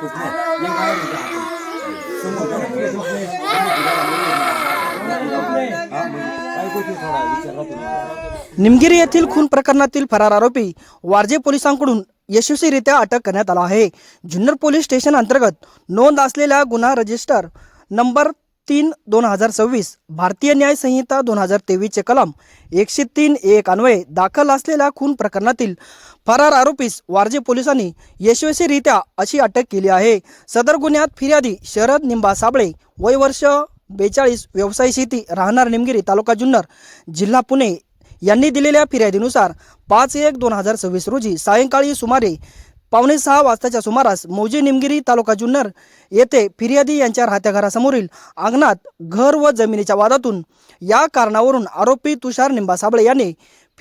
कुछ नहीं ये काय समोर काय कुछ थोडा विचारला तुम्ही। निमगिरी येथील खून प्रकरणातील फरार आरोपी वारजे पोलिसांकडून यशस्वीरित्या अटक करण्यात आला आहे। जुन्नर पोलीस स्टेशन अंतर्गत नोंद असलेल्या गुन्हा रजिस्टर नंबर 3/2026 भारतीय न्याय संहिता 2023 चे कलम 103(1) अन्वये दाखल असलेल्या खून प्रकरणातील फरार आरोपीस वारजे पोलिसांनी यशस्वीरित्या अशी अटक केली आहे। सदर गुन्ह्यात फिर्यादी शरद निंबा साबळे वय वर्ष 42 व्यवसाय शेती राहणार निमगिरी तालुका जुन्नर जिल्हा पुणे यांनी दिलेल्या फिर्यादीनुसार 5/1/2026 रोजी सायंकाळी सुमारे 5:45 वाजताच्या सुमारास मौजे निमगिरी तालुका जुन्नर येथे फिर्यादी यांच्या राहत्या घरासमोरील अंगणात घर व जमिनीच्या वादातून या कारणावरून आरोपी तुषार निंबा साबळे यांनी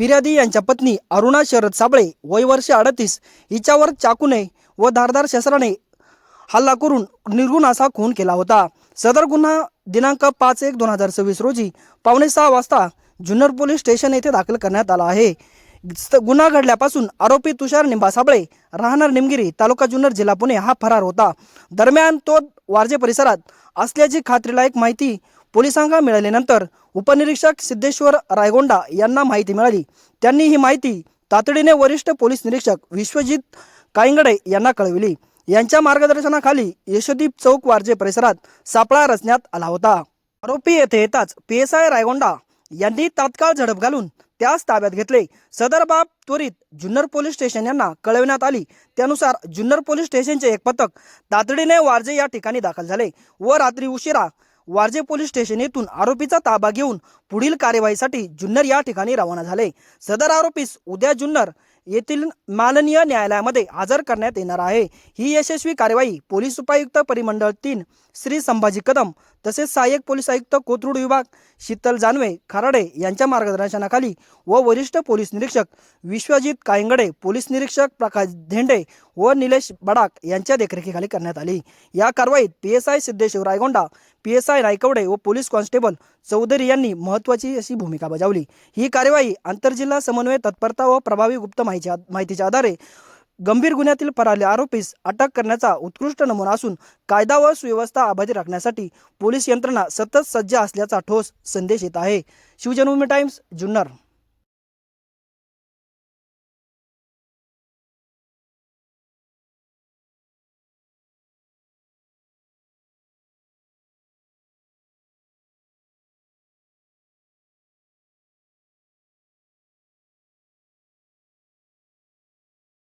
फिर्यादी यांच्या पत्नी अरुणा शरद साबळे वय वर्ष 38 हिच्यावर चाकूने व धारदार शस्त्राने हल्ला करून निर्घृण असा खून केला होता। सदर गुन्हा दिनांक 5/1/2026 रोजी 5:45 वाजता जुन्नर पोलीस स्टेशन येथे दाखल करण्यात आला आहे। गुन्हा घडल्यापासून आरोपी तुषार निंबा साबळे राहणार निमगिरी तालुका जुन्नर जिल्हा पुणे हा फरार होता। दरम्यान तो वारजे परिसरात असल्याची खात्रीलायक माहिती पोलिसांना मिळाल्यानंतर उपनिरीक्षक सिद्धेश्वर रायगोंडा यांना माहिती मिळाली। त्यांनी ही माहिती तातडीने वरिष्ठ पोलीस निरीक्षक विश्वजित कायंगडे यांना कळविली। यांच्या मार्गदर्शनाखाली यशोदीप चौक वारजे परिसरात सापळा रचण्यात आला होता। आरोपी येथे येताच PSI रायगोंडा यांनी तात्काळ झडप घालून त्यास ताब्यात घेतले। सदर बाब त्वरित जुन्नर पोलीस स्टेशन यांना कळविण्यात आली। त्यानुसार जुन्नर पोलीस स्टेशनचे एक पथक तातडीने वारजे या ठिकाणी दाखल झाले व रात्री उशिरा वारजे पोलीस स्टेशन येथून आरोपीचा ताबा घेऊन पुढील कार्यवाहीसाठी जुन्नर या ठिकाणी रवाना झाले। सदर आरोपीस उद्या जुन्नर येथील माननीय न्यायालयामध्ये हजर करण्यात येणार आहे। ही यशस्वी कार्यवाही पोलीस उपायुक्त परिमंडळ 3 श्री संभाजी कदम तसेच सहाय्यक पोलीस आयुक्त कोथरूड विभाग शीतल जानवे खराडे यांच्या मार्गदर्शनाखाली व वरिष्ठ पोलीस निरीक्षक विश्वजित कायंगडे, पोलीस निरीक्षक प्रकाश धेंडे व निलेश बडाक यांच्या देखरेखीखाली करण्यात आली। या कारवाईत PSI सिद्धेश्वर रायगोंडा, PSI नायकवडे व पोलीस कॉन्स्टेबल चौधरी यांनी महत्त्वाची अशी भूमिका बजावली। ही कार्यवाही आंतरजिल्हा समन्वय तत्परता व प्रभावी गुप्त माहितीच्या आधारे गंभीर गुन्ह्यातील फरार आरोपीस अटक करण्याचा उत्कृष्ट नमुना असून कायदा व सुव्यवस्था अबाधित राखण्यासाठी पोलीस यंत्रणा सतत सज्ज असल्याचा ठोस संदेश येत आहे। शिवजन्मभूमी टाइम्स जुन्नर।